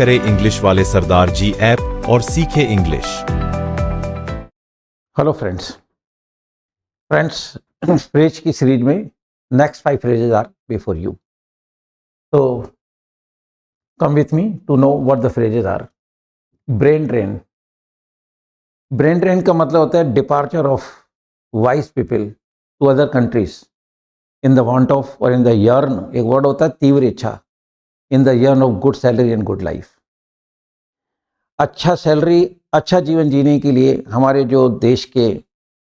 करें इंग्लिश वाले सरदार जी ऐप और सीखें इंग्लिश। हेलो फ्रेंड्स फ्रेज की सीरीज में next 5 phrases are before you. तो come with me to know what the phrases are. Brain drain. Brain drain का मतलब होता है departure of wise people to other countries in the want of और in the yearn. एक word होता है तीव्र इच्छा, in the yearn of good salary and good life. अच्छा सैलरी, अच्छा जीवन जीने के लिए हमारे जो देश के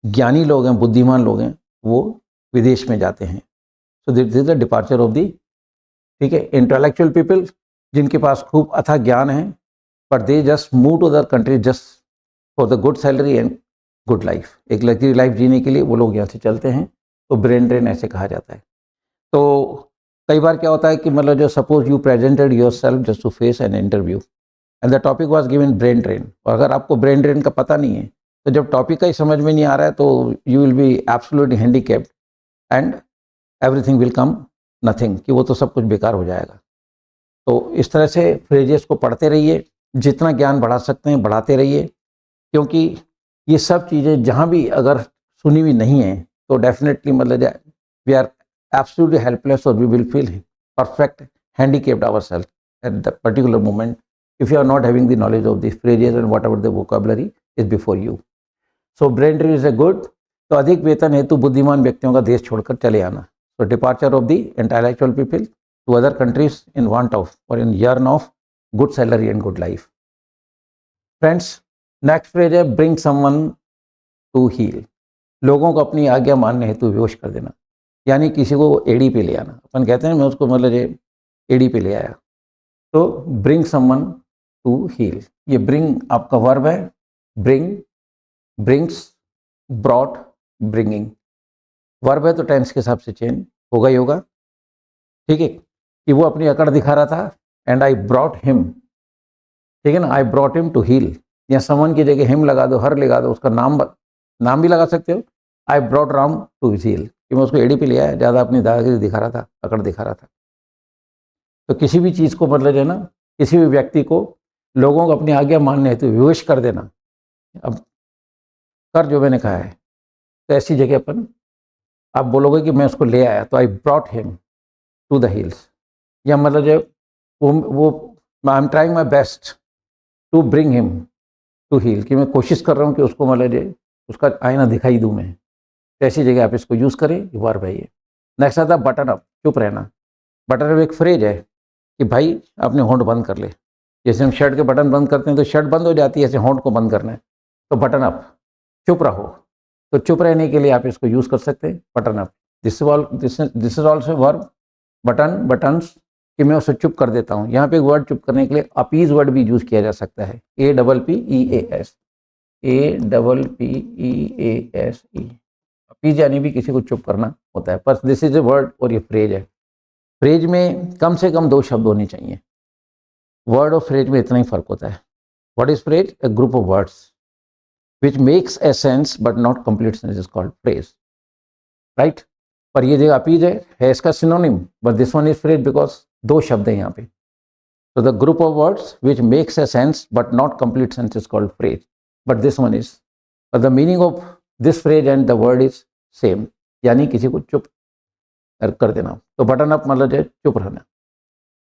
ज्ञानी लोग हैं, बुद्धिमान लोग हैं, वो विदेश में जाते हैं। So this is the departure of the, ठीक है, इंटेलेक्चुअल पीपल जिनके पास खूब अथाह ज्ञान है, but they just move to other country just for the good salary and good life. एक लग्जरी लाइफ जीने के लिए वो लोग यहाँ से चलते हैं, तो ब्रेन ड्रेन ऐसे कहा जाता है। तो कई बार क्या होता है कि मतलब जो suppose you presented yourself just to face an interview and the topic was given brain drain, और अगर आपको ब्रेन ड्रेन का पता नहीं है तो जब टॉपिक का ही समझ में नहीं आ रहा है तो you will be absolutely handicapped and everything will come nothing, कि वो तो सब कुछ बेकार हो जाएगा। तो इस तरह से फ्रेजेस को पढ़ते रहिए, जितना ज्ञान बढ़ा सकते हैं बढ़ाते रहिए, क्योंकि ये सब चीज़ें जहाँ भी अगर सुनी हुई नहीं है तो डेफिनेटली मतलब वी आर एब्सोल्युटली हेल्पलेस और we will feel perfect handicapped ourselves at the particular moment if you are not having the knowledge of these phrases and whatever the vocabulary is before you. So brain drain is a good. तो अधिक वेतन हेतु बुद्धिमान व्यक्तियों का देश छोड़कर चले आना। So departure of the intellectual people to other countries in want of or in yearn of good salary and good life. Friends, next phrase है bring someone to heal. लोगों को अपनी आज्ञा मानने हेतु विवश कर देना, यानी किसी को एड़ी पे ले आना। अपन कहते हैं मैं उसको मतलब ये एड़ी पे ले आया। तो bring someone टू हील, ये ब्रिंग आपका वर्ब है। Bring, brings, brought, bringing. Verb है तो टेंस के हिसाब से चेंज होगा ही होगा, ठीक है। कि वो अपनी अकड़ दिखा रहा था एंड आई ब्रॉट हिम, ठीक है ना, I brought him to heal. या समवन की जगह हिम लगा दो, हर लगा दो, उसका नाम भी लगा सकते हो। I brought Ram to heal, कि मैं उसको एड़ी पे ले आया, ज़्यादा अपनी दादागिरी दिखा रहा था, अकड़ दिखा रहा था। तो किसी भी चीज़ को मतलब है ना, किसी भी व्यक्ति को लोगों को अपनी आज्ञा मानने हेतु विवश कर देना। अब कर जो मैंने कहा है, तो ऐसी जगह अपन आप बोलोगे कि मैं उसको ले आया, तो I brought him to the hills. या मतलब जो वो I am trying my best to bring him to heal, कि मैं कोशिश कर रहा हूँ कि उसको मतलब जो उसका आईना दिखाई दूँ मैं। तो ऐसी जगह आप इसको यूज़ करें, वार भाई है। नेक्स्ट आता है बटन अप, चुप रहना। बटन अप एक फ्रेज है कि भाई अपने होंठ बंद कर ले। जैसे हम शर्ट के बटन बंद करते हैं तो शर्ट बंद हो जाती है, ऐसे होंठ को बंद करना है तो बटन अप, चुप रहो। तो चुप रहने के लिए आप इसको यूज़ कर सकते हैं, button up. This is also verb, button, buttons, कि मैं उसे चुप कर देता हूँ। यहाँ पे एक वर्ड चुप करने के लिए अपीज वर्ड भी यूज़ किया जा सकता है, APPEAS, APPEAS। अपीज यानी भी किसी को चुप करना होता है, पर दिस इज ए वर्ड और ये फ्रेज है। फ्रेज में कम से कम 2 शब्द होने चाहिए। वर्ड और फ्रेज में इतना ही फर्क होता है। What is phrase? A group of words which makes a sense but not complete sense is called phrase, right. पर ये जो अपीज है इसका synonym, but this one is phrase because 2 शब्द है यहाँ पे। तो the group of words which makes a sense but not complete sense is called phrase, but this one is, the meaning of this phrase and the word is same, यानी किसी को चुप कर देना। तो बटन अप मतलब जो चुप रहना।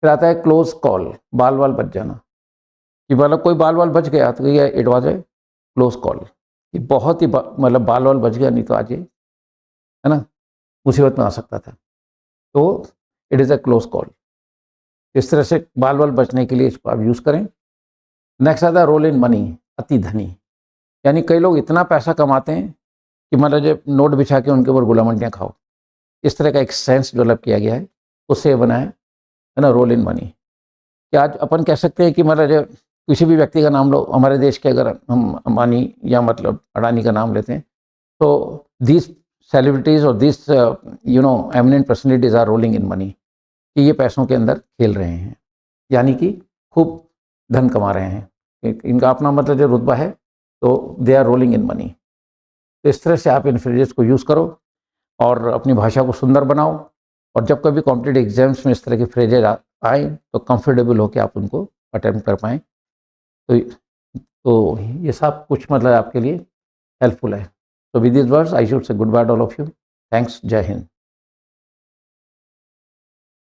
फिर आता है क्लोज कॉल, बाल वाल बच जाना, कि मतलब कोई बाल वाल बच गया तो ये it was a close call, कि बहुत ही मतलब बाल वाल बच गया, नहीं तो आज ये है ना मुसीबत में आ सकता था। तो it is a close call. इस तरह से बाल वाल बचने के लिए इसको आप यूज़ करें। नेक्स्ट आता है रोल इन मनी, अति धनी, यानी कई लोग इतना पैसा कमाते हैं कि मतलब जो नोट बिछा के उनके ऊपर गुलामंडियाँ खाओ। इस तरह का एक सेंस डेवलप किया गया है, उससे बना है ना रोल इन मनी। कि आज अपन कह सकते हैं कि मतलब जो किसी भी व्यक्ति का नाम लो, हमारे देश के अगर हम अंबानी या मतलब अडानी का नाम लेते हैं, तो दिस सेलिब्रिटीज़ और this eminent personalities are rolling in money, कि ये पैसों के अंदर खेल रहे हैं, यानी कि खूब धन कमा रहे हैं। इनका अपना मतलब जो रुतबा है, तो they are rolling in money. तो इस तरह से आप इन फ्रेजेस को यूज़ करो और अपनी भाषा को सुंदर बनाओ, और जब कभी कॉम्पिटेटिव एग्जाम्स में इस तरह के फ्रेजेज आए तो कंफर्टेबल होकर आप उनको अटेम्प्ट कर पाएँ। तो ये सब कुछ मतलब आपके लिए हेल्पफुल है। तो with this words I should say goodbye all of you. Thanks. जय हिंद।